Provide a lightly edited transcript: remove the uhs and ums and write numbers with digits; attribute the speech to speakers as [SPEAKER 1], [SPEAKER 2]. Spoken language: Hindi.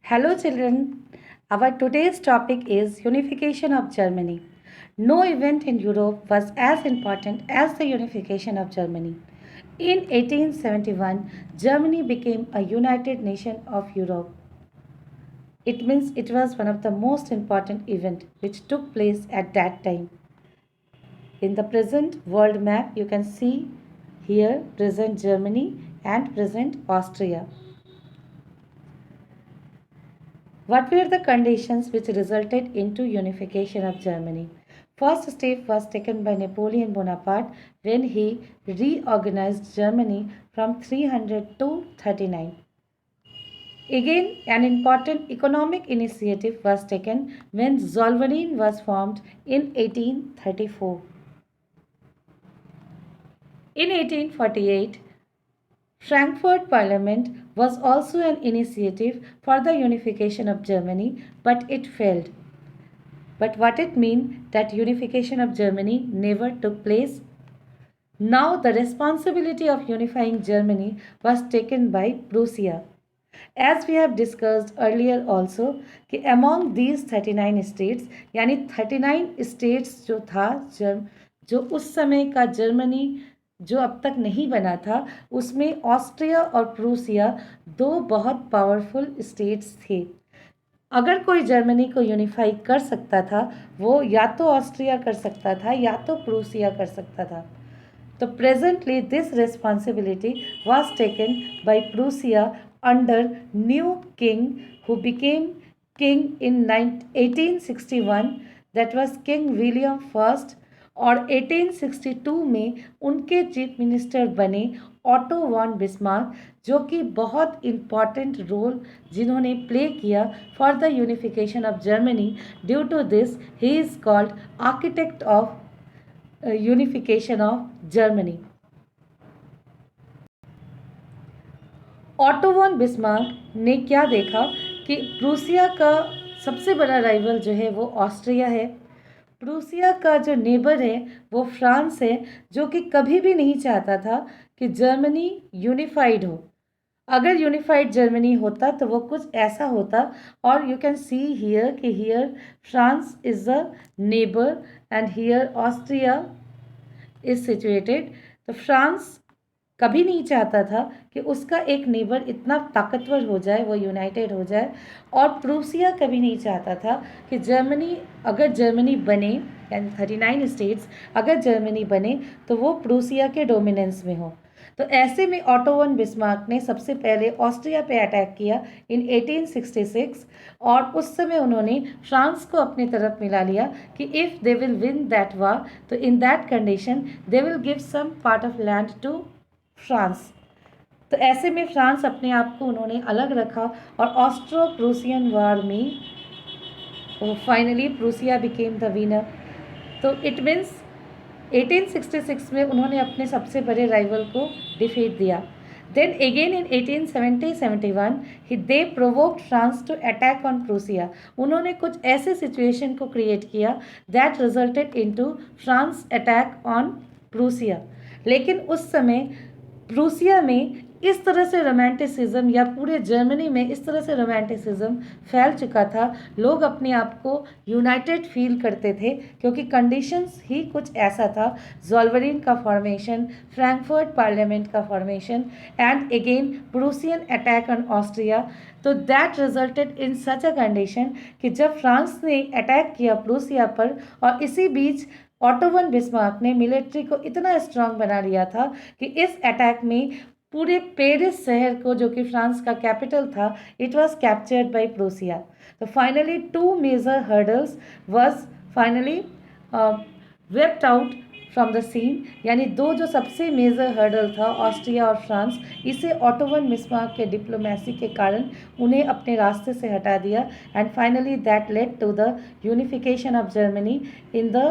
[SPEAKER 1] Hello children, our today's topic is unification of Germany. No event in Europe was as important as the unification of Germany. In 1871, Germany became a united nation of Europe. It means it was one of the most important events which took place at that time. In the present world map, you can see here present Germany and present Austria. What were the conditions which resulted into unification of Germany? First step was taken by Napoleon Bonaparte when he reorganized Germany from 300 to 39. Again, an important economic initiative was taken when Zollverein was formed in 1834. In 1848, Frankfurt Parliament was also an initiative for the unification of Germany, but it failed. But what it means that unification of Germany never took place. Now the responsibility of unifying Germany was taken by Prussia. As we have discussed earlier also कि among these 39 states यानी 39 states जो था जो उस समय का जर्मनी जो अब तक नहीं बना था उसमें ऑस्ट्रिया और प्रूसिया दो बहुत पावरफुल स्टेट्स थे। अगर कोई जर्मनी को यूनिफाई कर सकता था वो या तो ऑस्ट्रिया कर सकता था या तो प्रूसिया कर सकता था। तो presently this responsibility was taken by Prussia under new king who became king in 1861 that was king William first और 1862 में उनके चीफ मिनिस्टर बने ऑटो वॉन बिस्मार्क जो कि बहुत इम्पॉर्टेंट रोल जिन्होंने प्ले किया for the unification of Germany. Due to this he is called architect of unification of Germany. Otto von Bismarck ने क्या देखा कि प्रूसिया का सबसे बड़ा राइवल जो है वो ऑस्ट्रिया है, प्रूसिया का जो नेबर है वो फ्रांस है जो कि कभी भी नहीं चाहता था कि जर्मनी यूनिफाइड हो। अगर यूनिफाइड जर्मनी होता तो वो कुछ ऐसा होता और यू कैन सी हियर कि here France is a neighbour and here Austria is situated. तो फ्रांस कभी नहीं चाहता था कि उसका एक नेबर इतना ताकतवर हो जाए, वो यूनाइटेड हो जाए, और प्रूसिया कभी नहीं चाहता था कि जर्मनी अगर जर्मनी बने यानी 39 स्टेट्स अगर जर्मनी बने तो वो प्रूसिया के डोमिनेंस में हो। तो ऐसे में ऑटो वन बिस्मार्क ने सबसे पहले ऑस्ट्रिया पे अटैक किया इन 1866 और उस समय उन्होंने फ्रांस को अपनी तरफ मिला लिया कि if they will win that war तो in that condition they will give some part of land to France. तो ऐसे में फ्रांस अपने आप को उन्होंने अलग रखा और ऑस्ट्रो प्रूसियन वार में finally Prussia became the winner. तो इट मीन्स 1866 में उन्होंने अपने सबसे बड़े राइवल को डिफीट दिया। Then again in 1870-71 they provoked France to attack on Prussia. उन्होंने कुछ ऐसे सिचुएशन को क्रिएट किया that resulted into France attack on Prussia. लेकिन उस समय प्रूसिया में इस तरह से रोमांटिसिज्म या पूरे जर्मनी में इस तरह से रोमांटिसिज्म फैल चुका था, लोग अपने आप को यूनाइटेड फील करते थे क्योंकि कंडीशंस ही कुछ ऐसा था, ज़ोल्वेरिन का फॉर्मेशन, फ्रैंकफर्ट पार्लियामेंट का formation and again Prussian attack on Austria. तो that resulted in such a condition कि जब फ्रांस ने अटैक किया प्रूसिया पर और इसी बीच ऑटो वन बिस्मार्क ने मिलिट्री को इतना स्ट्रांग बना लिया था कि इस अटैक में पूरे पेरिस शहर को जो कि फ्रांस का कैपिटल था it was captured by Prussia. तो finally two major hurdles was finally wiped out from the scene, यानी दो जो सबसे मेजर हर्डल था ऑस्ट्रिया और फ्रांस, इसे ऑटो वन बिस्मार्क के डिप्लोमेसी के कारण उन्हें अपने रास्ते से हटा दिया and finally that led to the unification of Germany in the